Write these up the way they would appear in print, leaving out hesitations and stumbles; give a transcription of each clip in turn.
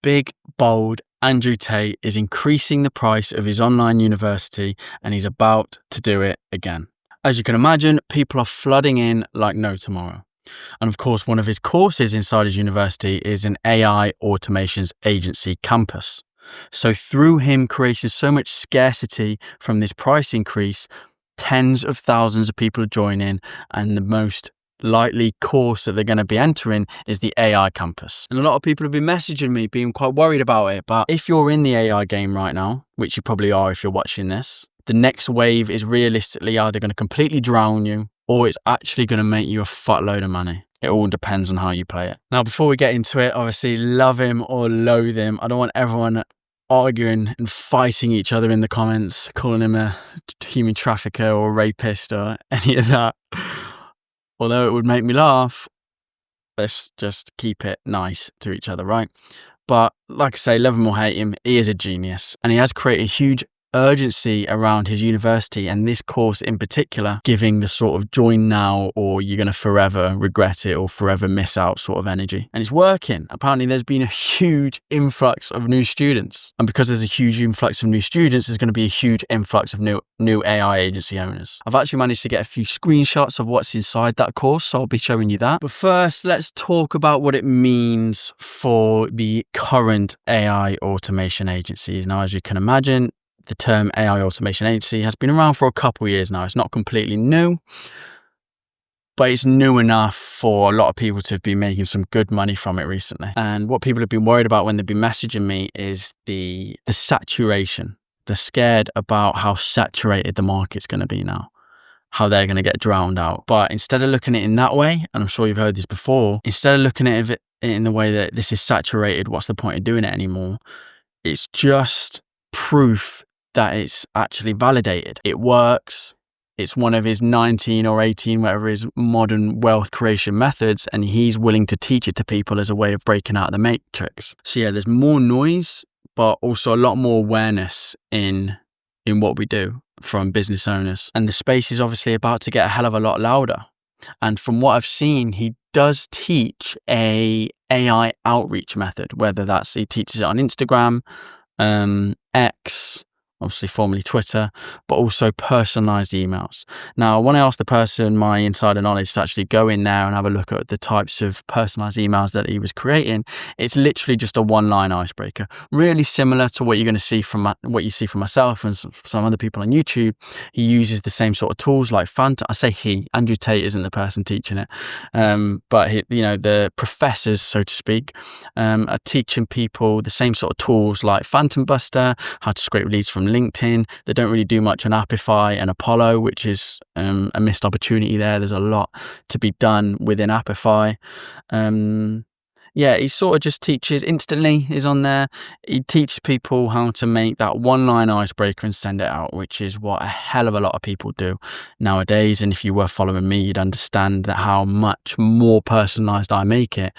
big, bold Andrew Tate is increasing the price of his online university, and he's about to do it again. As you can imagine, people are flooding in like no tomorrow. And of course, one of his courses inside his university is an AI automations agency campus. So through him creating so much scarcity from this price increase, tens of thousands of people are joining, and the most likely course that they're going to be entering is the AI campus. And a lot of people have been messaging me being quite worried about it. But if you're in the AI game right now, which you probably are if you're watching this, the next wave is realistically either going to completely drown you or it's actually going to make you a fuckload of money. It all depends on how you play it. Now, before we get into it, obviously love him or loathe him. I don't want everyone arguing and fighting each other in the comments, calling him a human trafficker or rapist or any of that. Although it would make me laugh, let's just keep it nice to each other, right? But like I say, love him or hate him, he is a genius. And he has created a huge urgency around his university, and this course in particular, giving the sort of join now or you're going to forever regret it or forever miss out sort of energy. And it's working. Apparently there's been a huge influx of new students. And because there's a huge influx of new students, there's going to be a huge influx of new AI agency owners. I've actually managed to get a few screenshots of what's inside that course, so I'll be showing you that. But first, let's talk about what it means for the current AI automation agencies. Now, as you can imagine, the term AI automation agency has been around for a couple of years now. It's not completely new, but it's new enough for a lot of people to be making some good money from it recently. And what people have been worried about when they've been messaging me is the saturation. They're scared about how saturated the market's going to be now, how they're going to get drowned out. But instead of looking at it in that way, and I'm sure you've heard this before, instead of looking at it in the way that this is saturated, what's the point of doing it anymore? It's just proof that it's actually validated. It works. It's one of his 19 or 18, whatever his modern wealth creation methods, and he's willing to teach it to people as a way of breaking out of the matrix. So yeah, there's more noise, but also a lot more awareness in what we do from business owners. And the space is obviously about to get a hell of a lot louder. And from what I've seen, he does teach a AI outreach method, whether that's he teaches it on Instagram, X, obviously formerly Twitter, but also personalized emails. Now, when I asked the person my insider knowledge to actually go in there and have a look at the types of personalized emails that he was creating, it's literally just a one-line icebreaker, really similar to what you're going to see from what you see from myself and some other people on YouTube. He uses the same sort of tools like Phantom. I say he, Andrew Tate isn't the person teaching it, but the professors, so to speak, are teaching people the same sort of tools like Phantom Buster, how to scrape leads from LinkedIn. They don't really do much on Apify and Apollo, which is a missed opportunity there. There's a lot to be done within Apify. He sort of just teaches instantly, is on there. He teaches people how to make that one-line icebreaker and send it out, which is what a hell of a lot of people do nowadays. And if you were following me, you'd understand that how much more personalized I make it.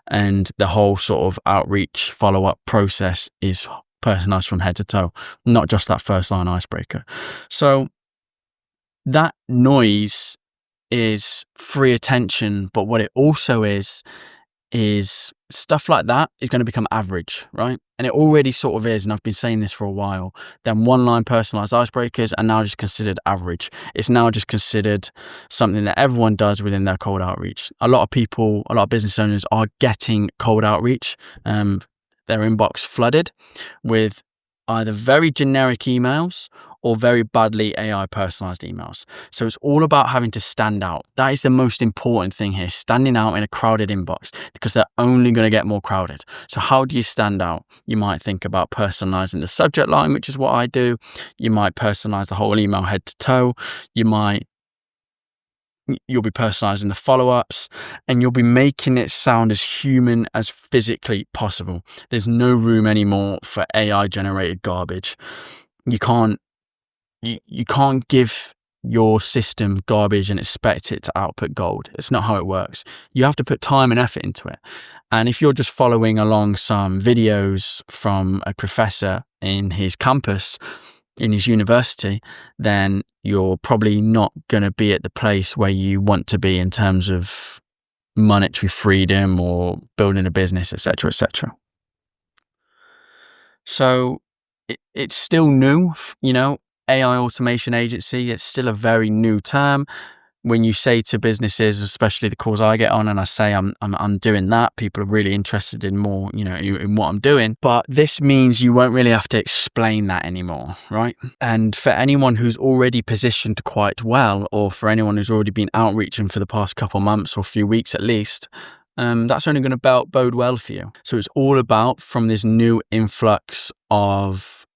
And the whole sort of outreach follow-up process is personalized from head to toe, not just that first line icebreaker. So that noise is free attention, but what it also is stuff like that is going to become average, right? And it already sort of is, and I've been saying this for a while. Then one-line personalized icebreakers are now just considered average. It's now just considered something that everyone does within their cold outreach. A lot of business owners are getting cold outreach, their inbox flooded with either very generic emails or very badly AI personalized emails. So it's all about having to stand out. That is the most important thing here, standing out in a crowded inbox, because they're only going to get more crowded. So how do you stand out? You might think about personalizing the subject line, which is what I do. You might personalize the whole email head to toe. You'll be personalizing the follow-ups, and you'll be making it sound as human as physically possible. There's no room anymore for AI generated garbage. You can't give your system garbage and expect it to output gold. It's not how it works. You have to put time and effort into it. And if you're just following along some videos from a professor in his campus, in his university, then you're probably not going to be at the place where you want to be in terms of monetary freedom or building a business, etc., etc. So it's still new, AI automation agency. It's still a very new term. When you say to businesses, especially the calls I get on, and I say I'm doing that, people are really interested in more, in what I'm doing. But this means you won't really have to explain that anymore, right? And for anyone who's already positioned quite well, or for anyone who's already been outreaching for the past couple months or few weeks at least, that's only going to bode well for you. So it's all about, from this new influx of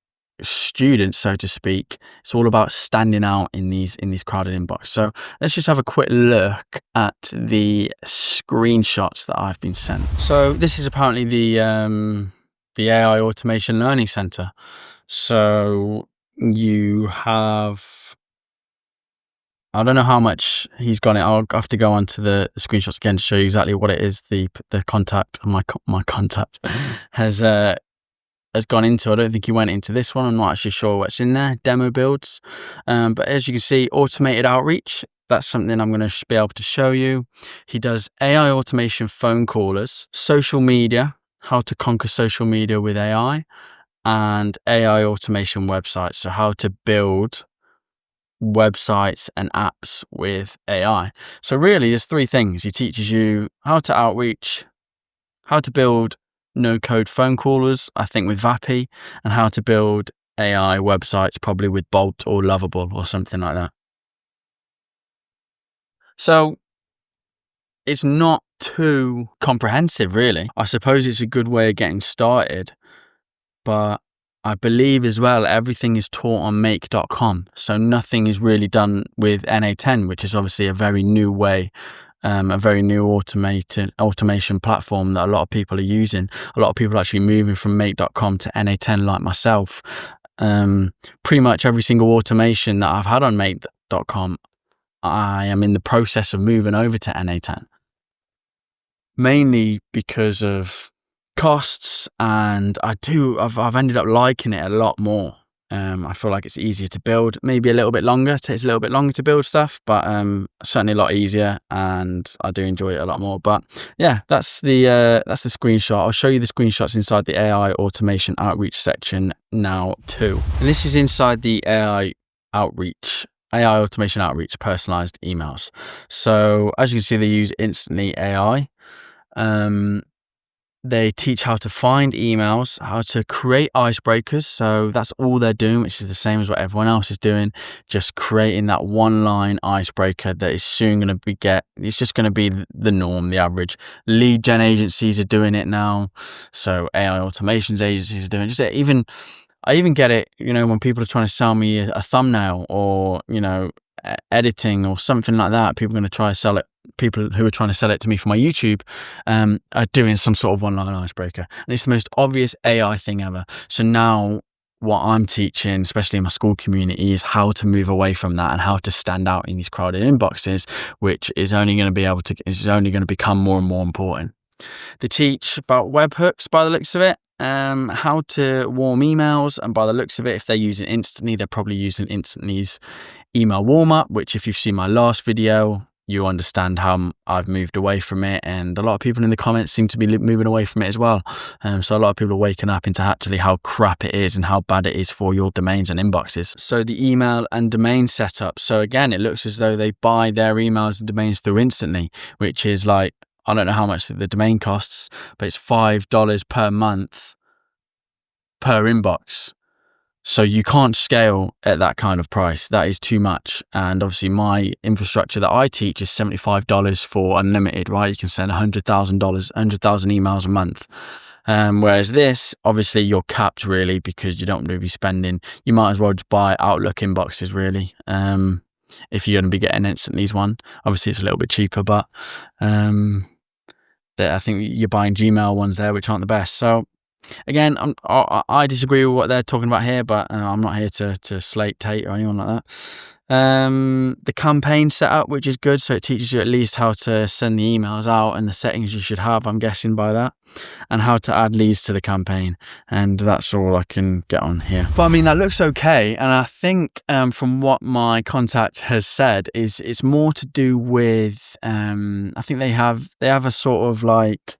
students, so to speak, it's all about standing out in these crowded inbox. So let's just have a quick look at the screenshots that I've been sent. So this is apparently the AI Automation Learning Center. So you have, I don't know how much he's got it. I'll have to go on to the screenshots again to show you exactly what it is. The contact, my contact has gone into. I don't think he went into this one. I'm not actually sure what's in there. Demo builds. But as you can see, automated outreach. That's something I'm going to be able to show you. He does AI automation phone callers, social media, how to conquer social media with AI, and AI automation websites. So how to build websites and apps with AI. So really there's three things. He teaches you how to outreach, how to build no-code phone callers, I think with Vappy, and how to build AI websites, probably with Bolt or Lovable or something like that. So it's not too comprehensive, really. I suppose it's a good way of getting started, but I believe as well everything is taught on make.com. So nothing is really done with NA10, which is obviously a very new way, a very new automation platform that a lot of people are using. A lot of people are actually moving from make.com to NA10 like myself. Pretty much every single automation that I've had on make.com, I am in the process of moving over to NA10. Mainly because of costs, and I've ended up liking it a lot more. I feel like it's easier to build, maybe a little bit longer, takes a little bit longer to build stuff, but certainly a lot easier, and I do enjoy it a lot more. But yeah, that's the screenshot. I'll show you the screenshots inside the AI automation outreach section now too. And this is inside the AI automation outreach personalized emails. So as you can see, they use Instantly AI. They teach how to find emails, how to create icebreakers. So that's all they're doing, which is the same as what everyone else is doing, just creating that one line icebreaker that is soon going to it's just going to be the norm, the average. Lead gen agencies are doing it now. So AI automations agencies are doing it. I even get it, when people are trying to sell me a thumbnail or, editing or something like that. People who are trying to sell it to me for my YouTube are doing some sort of one-line icebreaker. And it's the most obvious AI thing ever. So now what I'm teaching, especially in my school community, is how to move away from that and how to stand out in these crowded inboxes, which is only going to become more and more important. They teach about webhooks by the looks of it, how to warm emails, and by the looks of it, if they're using Instantly, they're probably using Instantly's email warm-up, which if you've seen my last video, you understand how I've moved away from it, and a lot of people in the comments seem to be moving away from it as well. So a lot of people are waking up into actually how crap it is and how bad it is for your domains and inboxes. So the email and domain setup. So again, it looks as though they buy their emails and domains through Instantly, which is like, I don't know how much the domain costs, but it's $5 per month per inbox. So you can't scale at that kind of price. That is too much. And obviously my infrastructure that I teach is $75 for unlimited, right? You can send $100,000 emails a month. Whereas this, obviously you're capped really, because you don't really be spending, you might as well just buy Outlook inboxes really. If you're going to be getting Instantly's one, obviously it's a little bit cheaper, but I think you're buying Gmail ones there, which aren't the best. So again, I disagree with what they're talking about here, but I'm not here to slate Tate or anyone like that. The campaign setup, which is good, so it teaches you at least how to send the emails out and the settings you should have, I'm guessing by that, and how to add leads to the campaign, and that's all I can get on here. But I mean, that looks okay, and I think from what my contact has said, is it's more to do with I think they have a sort of like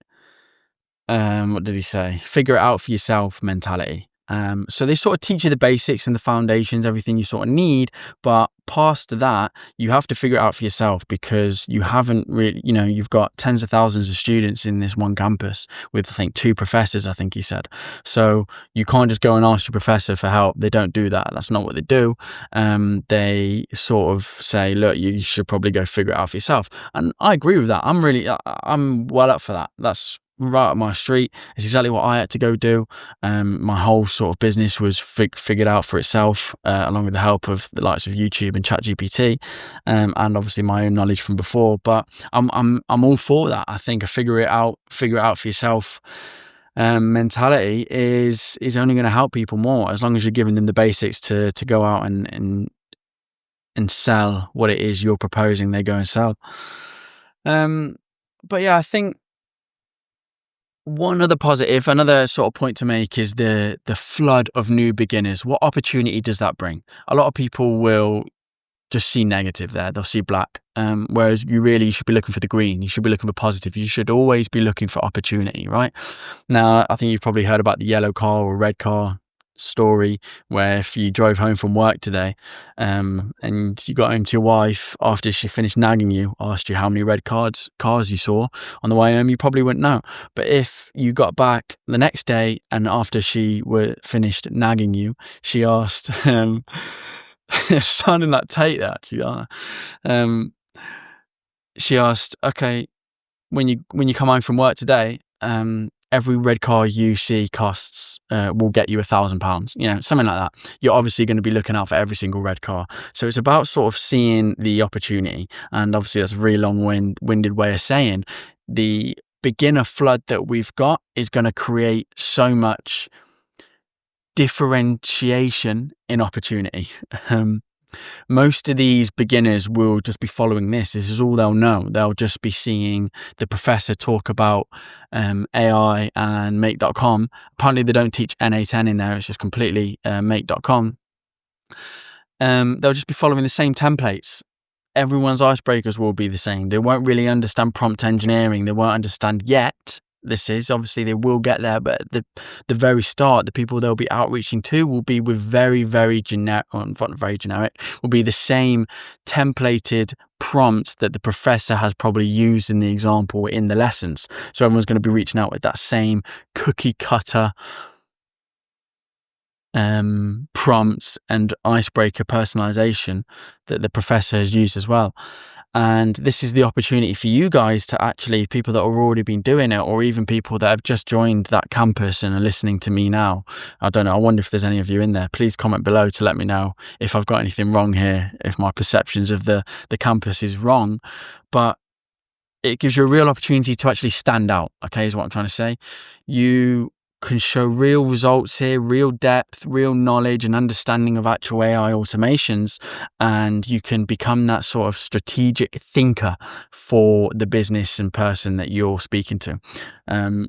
what did he say? Figure it out for yourself mentality. So they sort of teach you the basics and the foundations, everything you sort of need. But past that, you have to figure it out for yourself, because you haven't really, you've got tens of thousands of students in this one campus with, I think, 2 professors, I think he said. So you can't just go and ask your professor for help. They don't do that. That's not what they do. They sort of say, look, you should probably go figure it out for yourself. And I agree with that. I'm well up for that. That's right up my street. It's exactly what I had to go do. My whole sort of business was figured out for itself, along with the help of the likes of YouTube and ChatGPT, and obviously my own knowledge from before. But I'm all for that. I think a figure it out for yourself mentality is only going to help people more, as long as you're giving them the basics to go out and sell what it is you're proposing they go and sell. But yeah, I think another sort of point to make is the flood of new beginners. What opportunity does that bring? A lot of people will just see negative there. They'll see black. Whereas you should be looking for the green. You should be looking for positive. You should always be looking for opportunity, right? Now, I think you've probably heard about the yellow car or red car story, where if you drove home from work today, and you got home to your wife after she finished nagging you, asked you how many red cars you saw on the way home, you probably wouldn't know. But if you got back the next day and after she were finished nagging you, she asked, sounding like Tate there, actually, aren't I? She asked, okay, when you come home from work today, every red car you see will get you £1,000, something like that. You're obviously going to be looking out for every single red car. So it's about sort of seeing the opportunity. And obviously that's a really long-winded way of saying the beginner flood that we've got is going to create so much differentiation in opportunity. Most of these beginners will just be following this. This is all they'll know. They'll just be seeing the professor talk about AI and make.com. Apparently they don't teach N8N in there. It's just completely make.com. They'll just be following the same templates. Everyone's icebreakers will be the same. They won't really understand prompt engineering. They won't understand yet. Obviously they will get there, but at the very start, the people they'll be outreaching to will be with very, very generic, will be the same templated prompt that the professor has probably used in the example in the lessons. So everyone's going to be reaching out with that same cookie cutter prompts and icebreaker personalization that the professor has used as well. And this is the opportunity for you guys to actually, people that have already been doing it, or even people that have just joined that campus and are listening to me now. I don't know. I wonder if there's any of you in there. Please comment below to let me know if I've got anything wrong here, if my perceptions of the campus is wrong. But it gives you a real opportunity to actually stand out, okay, is what I'm trying to say. You can show real results here, real depth, real knowledge and understanding of actual AI automations, and you can become that sort of strategic thinker for the business and person that you're speaking to.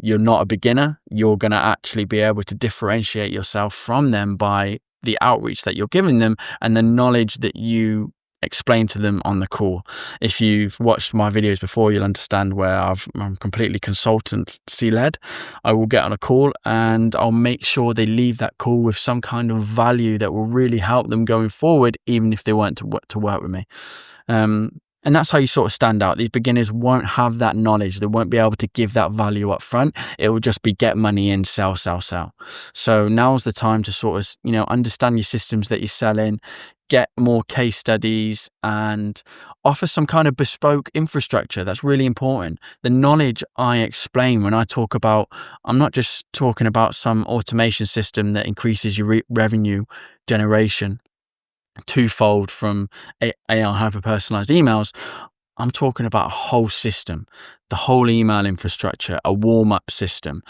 You're not a beginner. You're going to actually be able to differentiate yourself from them by the outreach that you're giving them and the knowledge that you explain to them on the call. If you've watched my videos before, you'll understand where I'm completely consultancy led. I will get on a call and I'll make sure they leave that call with some kind of value that will really help them going forward, even if they weren't to work with me. And that's how you sort of stand out. These beginners won't have that knowledge. They won't be able to give that value up front. It will just be get money in, sell, sell, sell. So now's the time to sort of, understand your systems that you're selling, get more case studies and offer some kind of bespoke infrastructure. That's really important. The knowledge I explain when I talk about, I'm not just talking about some automation system that increases your revenue generation twofold from AI hyper-personalized emails. I'm talking about a whole system, the whole email infrastructure, a warm-up system,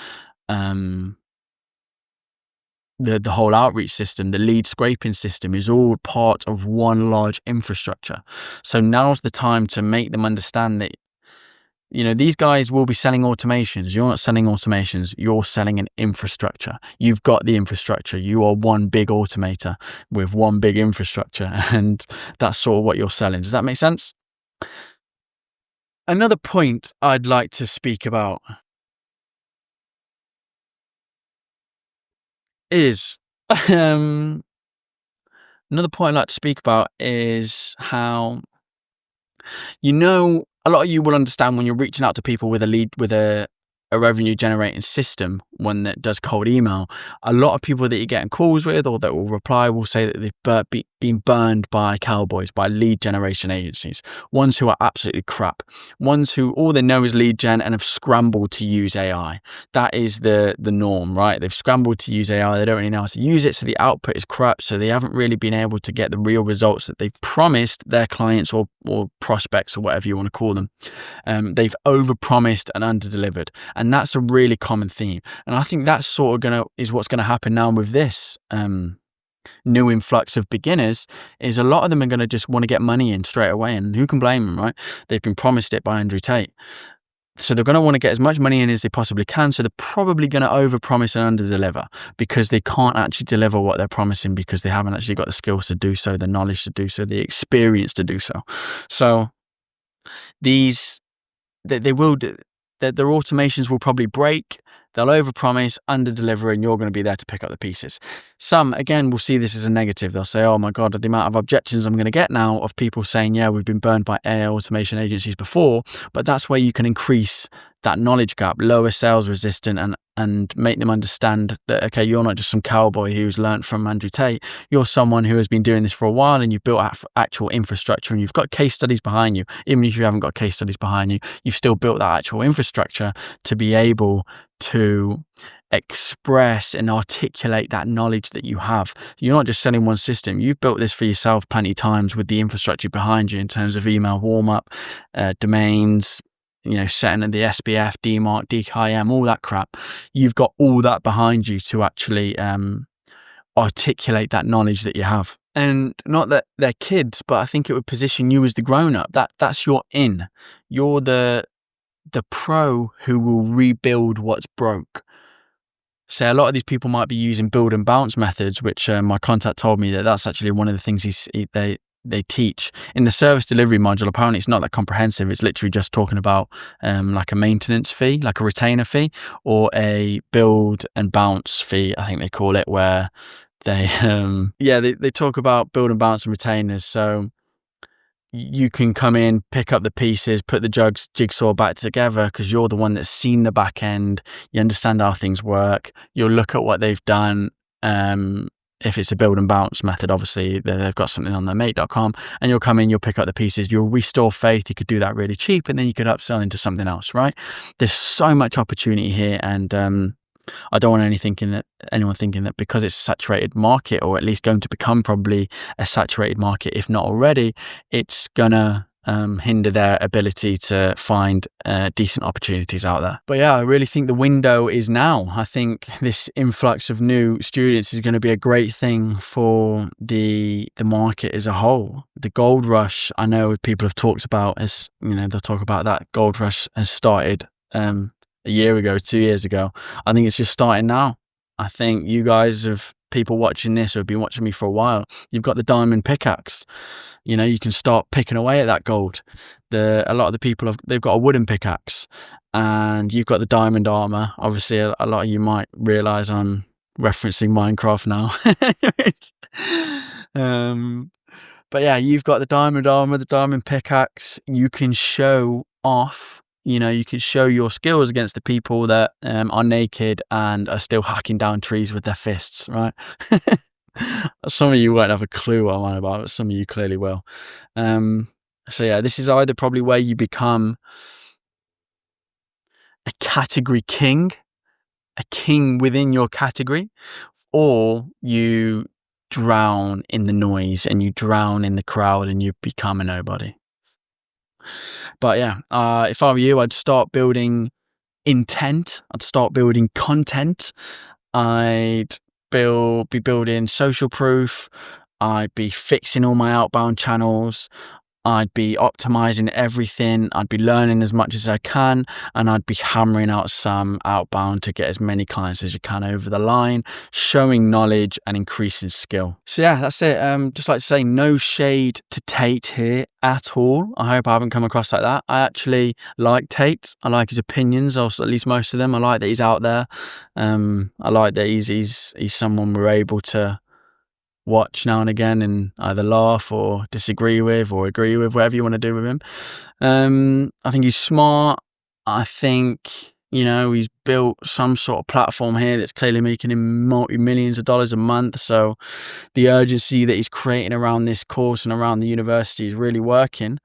the whole outreach system, the lead scraping system is all part of one large infrastructure. So now's the time to make them understand that, these guys will be selling automations. You're not selling automations. You're selling an infrastructure. You've got the infrastructure. You are one big automator with one big infrastructure. And that's sort of what you're selling. Does that make sense? Another point I'd like to speak about is another point I'd like to speak about is how, a lot of you will understand when you're reaching out to people with a lead, with a revenue generating system, one that does cold email. A lot of people that you're getting calls with or that will reply will say that they've been burned by cowboys, by lead generation agencies, ones who are absolutely crap, ones who all they know is lead gen and have scrambled to use AI. That is the norm, right? They've scrambled to use AI. They don't really know how to use it, so the output is crap. So they haven't really been able to get the real results that they've promised their clients or prospects or whatever you want to call them. They've overpromised and underdelivered, and that's a really common theme. And I think that's sort of is what's gonna happen now with this new influx of beginners. Is a lot of them are gonna just want to get money in straight away, and who can blame them, right? They've been promised it by Andrew Tate, so they're going to want to get as much money in as they possibly can. So they're probably going to overpromise and underdeliver because they can't actually deliver what they're promising because they haven't actually got the skills to do so, the knowledge to do so, the experience to do so. So they will do, their automations will probably break. They'll overpromise, underdeliver, and you're going to be there to pick up the pieces. Some, again, will see this as a negative. They'll say, oh my God, the amount of objections I'm going to get now of people saying, yeah, we've been burned by AI automation agencies before. But that's where you can increase that knowledge gap, lower sales resistance, and make them understand that, okay, you're not just some cowboy who's learned from Andrew Tate. You're someone who has been doing this for a while, and you've built actual infrastructure, and you've got case studies behind you. Even if you haven't got case studies behind you, you've still built that actual infrastructure to be able to express and articulate that knowledge that you have. You're not just selling one system. You've built this for yourself plenty of times with the infrastructure behind you in terms of email warm-up, domains, setting the SPF, DMARC, DKIM, all that crap. You've got all that behind you to actually articulate that knowledge that you have. And not that they're kids, but I think it would position you as the grown-up. That's your in. You're the pro who will rebuild what's broke. So a lot of these people might be using build and bounce methods, which my contact told me that's actually one of the things they teach in the service delivery module. Apparently it's not that comprehensive. It's literally just talking about like a maintenance fee, like a retainer fee, or a build and bounce fee, I think they call it, where they they talk about build and bounce and retainers. So you can come in, pick up the pieces, put the jigsaw back together because you're the one that's seen the back end. You understand how things work. You'll look at what they've done. If it's a build and bounce method, obviously they've got something on their mate.com, and you'll come in, you'll pick up the pieces, you'll restore faith. You could do that really cheap, and then you could upsell into something else, right? There's so much opportunity here, and I don't want anyone thinking that because it's a saturated market, or at least going to become probably a saturated market, if not already, it's gonna hinder their ability to find decent opportunities out there. But yeah, I really think the window is now. I think this influx of new students is going to be a great thing for the market as a whole. The gold rush, I know people have talked about, as they'll talk about that gold rush has started a year ago, 2 years ago. I think it's just starting now. I think you guys people watching this who have been watching me for a while, you've got the diamond pickaxe. You can start picking away at that gold. A lot of the people they've got a wooden pickaxe, and you've got the diamond armor. Obviously, a lot of you might realize I'm referencing Minecraft now. But yeah, you've got the diamond armor, the diamond pickaxe. You can show off. You can show your skills against the people that are naked and are still hacking down trees with their fists, right? Some of you won't have a clue what I'm on about, but some of you clearly will. So yeah, this is either probably where you become a category king, a king within your category, or you drown in the noise and you drown in the crowd and you become a nobody. But yeah, if I were you, I'd start building intent. I'd start building content. I'd be building social proof. I'd be fixing all my outbound channels. I'd be optimizing everything, I'd be learning as much as I can, and I'd be hammering out some outbound to get as many clients as you can over the line, showing knowledge and increasing skill. So yeah, that's it. Just like to say, no shade to Tate here at all. I hope I haven't come across like that. I actually like Tate. I like his opinions, or at least most of them. I like that he's out there. I like that he's someone we're able to watch now and again and either laugh or disagree with or agree with, whatever you want to do with him. I think he's smart. I think, he's built some sort of platform here that's clearly making him multi-millions of dollars a month. So the urgency that he's creating around this course and around the university is really working.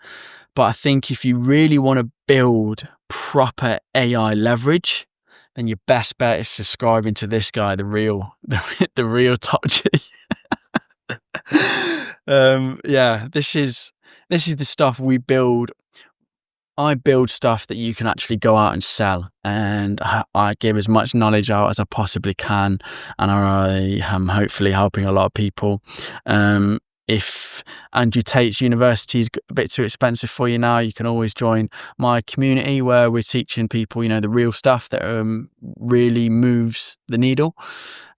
But I think if you really want to build proper AI leverage, then your best bet is subscribing to this guy, the real top G. Yeah, this is the stuff we build. I build stuff that you can actually go out and sell, and I give as much knowledge out as I possibly can, and I am hopefully helping a lot of people. If Andrew Tate's university is a bit too expensive for you now, you can always join my community where we're teaching people, the real stuff that really moves the needle.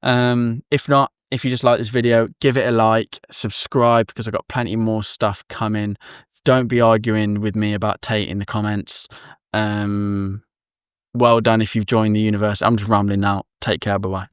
If not, if you just like this video, give it a like, subscribe, because I've got plenty more stuff coming. Don't be arguing with me about Tate in the comments. Well done if you've joined the universe. I'm just rambling now. Take care. Bye-bye.